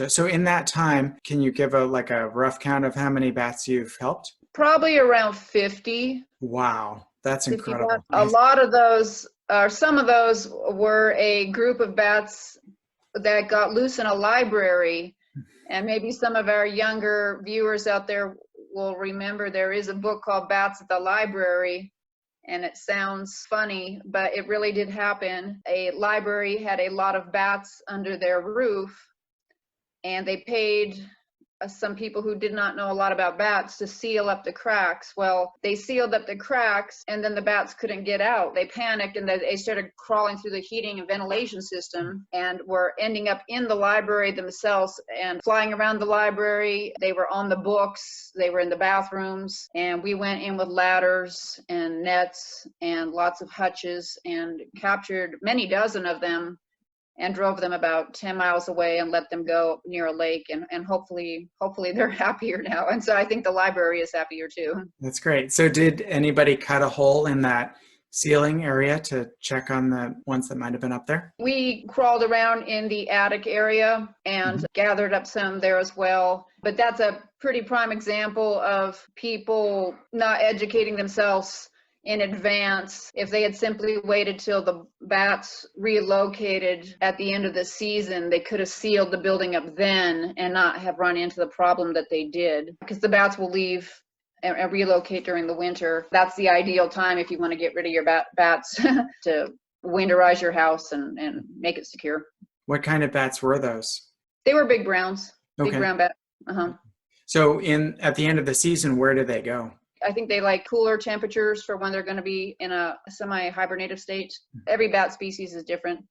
So in that time, can you give a rough count of how many bats you've helped? Probably around 50. Wow, that's 50 incredible. bats. A lot of those, or some of those were a group of bats that got loose in a library. And maybe some of our younger viewers out there will remember there is a book called Bats at the Library. And it sounds funny, but it really did happen. A library had a lot of bats under their roof, and they paid some people who did not know a lot about bats to seal up the cracks. Well, they sealed up the cracks, and then the bats couldn't get out. They panicked, and they started crawling through the heating and ventilation system, and were ending up in the library themselves and flying around the library. They were on the books, they were in the bathrooms, and we went in with ladders and nets and lots of hutches and captured many dozen of them and drove them about 10 miles away and let them go near a lake, and hopefully they're happier now. And so I think the library is happier too. That's great. So did anybody cut a hole in that ceiling area to check on the ones that might have been up there? We crawled around in the attic area and gathered up some there as well. But that's a pretty prime example of people not educating themselves in advance. If they had simply waited till the bats relocated at the end of the season, they could have sealed the building up then and not have run into the problem that they did, because the bats will leave and relocate during the winter. That's the ideal time if you want to get rid of your bats to winterize your house and make it secure. What kind of bats were those? They were big browns, big brown bats. So at the end of the season, where do they go? I think they like cooler temperatures for when they're going to be in a semi-hibernative state. Every bat species is different.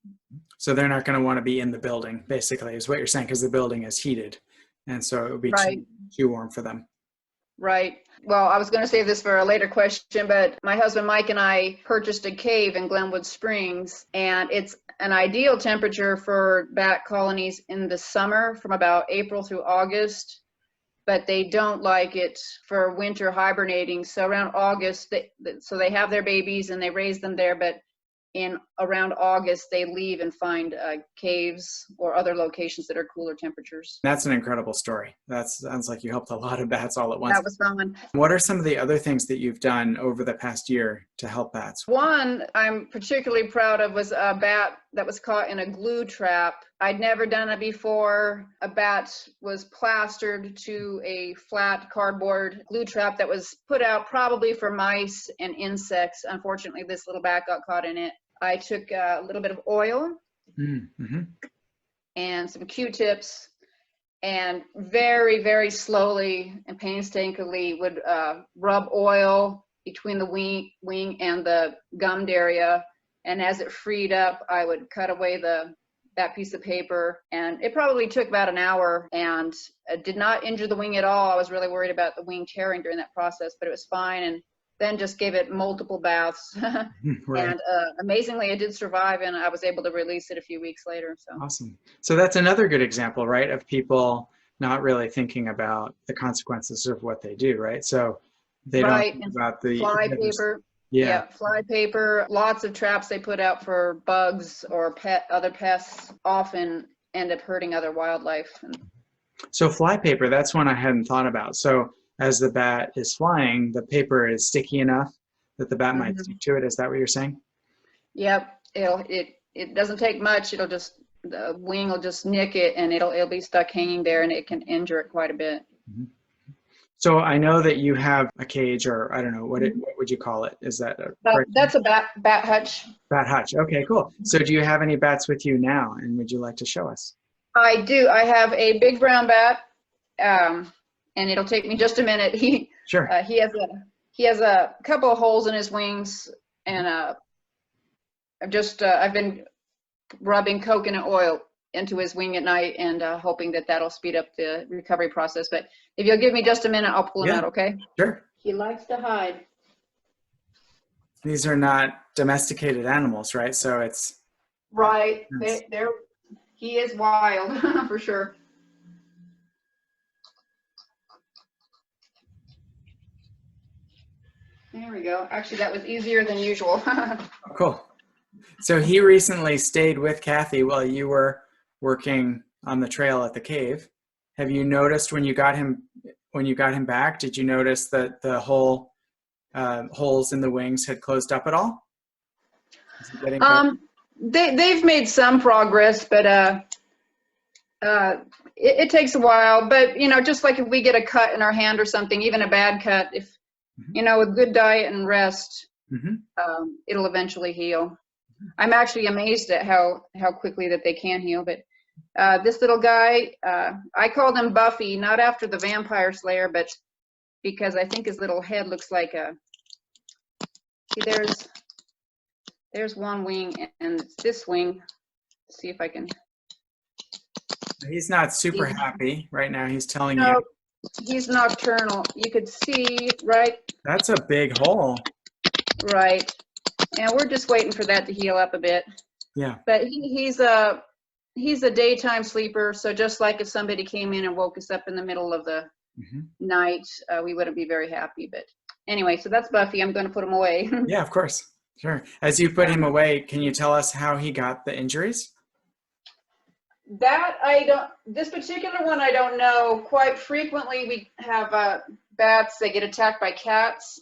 So they're not going to want to be in the building, basically, is what you're saying, because the building is heated. And so it would be too warm for them. Right. Well, I was going to save this for a later question, but my husband Mike and I purchased a cave in Glenwood Springs, and it's an ideal temperature for bat colonies in the summer from about April through August. But they don't like it for winter hibernating. So around August, so they have their babies and they raise them there, but in around August, they leave and find caves or other locations that are cooler temperatures. That's an incredible story. That sounds like you helped a lot of bats all at once. That was fun. What are some of the other things that you've done over the past year to help bats? One I'm particularly proud of was a bat that was caught in a glue trap. I'd never done it before. A bat was plastered to a flat cardboard glue trap that was put out probably for mice and insects. Unfortunately, this little bat got caught in it. I took a little bit of oil and some Q-tips, and very, very slowly and painstakingly would rub oil between the wing and the gummed area. And as it freed up, I would cut away that piece of paper, and it probably took about an hour, and it did not injure the wing at all. I was really worried about the wing tearing during that process, but it was fine. And then just gave it multiple baths. And amazingly, it did survive, and I was able to release it a few weeks later. So awesome. So that's another good example, right, of people not really thinking about the consequences of what they do, right? So they don't think about the fly paper. Yeah, fly paper. Lots of traps they put out for bugs or other pests often end up hurting other wildlife. So fly paper, that's one I hadn't thought about. So as the bat is flying, the paper is sticky enough that the bat might stick to it. Is that what you're saying? Yep. It doesn't take much. The wing will just nick it, and it'll be stuck hanging there, and it can injure it quite a bit. So I know that you have a cage, or I don't know, what would you call it? Is that that's a bat hutch. Bat hutch. Okay, cool. So do you have any bats with you now, and would you like to show us? I do. I have a big brown bat, and it'll take me just a minute. He has a couple of holes in his wings, and I've been rubbing coconut oil into his wing at night and hoping that that'll speed up the recovery process. But if you'll give me just a minute, I'll pull him out, okay? Sure. He likes to hide. These are not domesticated animals, right? So it's... Right. He is wild, for sure. There we go. Actually, that was easier than usual. Cool. So he recently stayed with Kathy while you were working on the trail at the cave. Have you noticed when you got him back? Did you notice that the whole holes in the wings had closed up at all? Is he getting better? They've made some progress, but it takes a while. But you know, just like if we get a cut in our hand or something, even a bad cut, if you know, with good diet and rest, it'll eventually heal. I'm actually amazed at how quickly that they can heal. But this little guy, I called him Buffy, not after the vampire slayer, but because I think his little head looks like a. See, there's one wing, and it's this wing. Let's see if I can. He's not super happy right now. He's telling No, you. he's nocturnal. You could see, right? That's a big hole. Right. And we're just waiting for that to heal up a bit. Yeah. But he's a daytime sleeper, so just like if somebody came in and woke us up in the middle of the night, we wouldn't be very happy. But anyway, so that's Buffy. I'm going to put him away. Yeah, of course. Sure. As you put him away, can you tell us how he got the injuries? That I don't, this particular one I don't know. Quite frequently we have bats that get attacked by cats.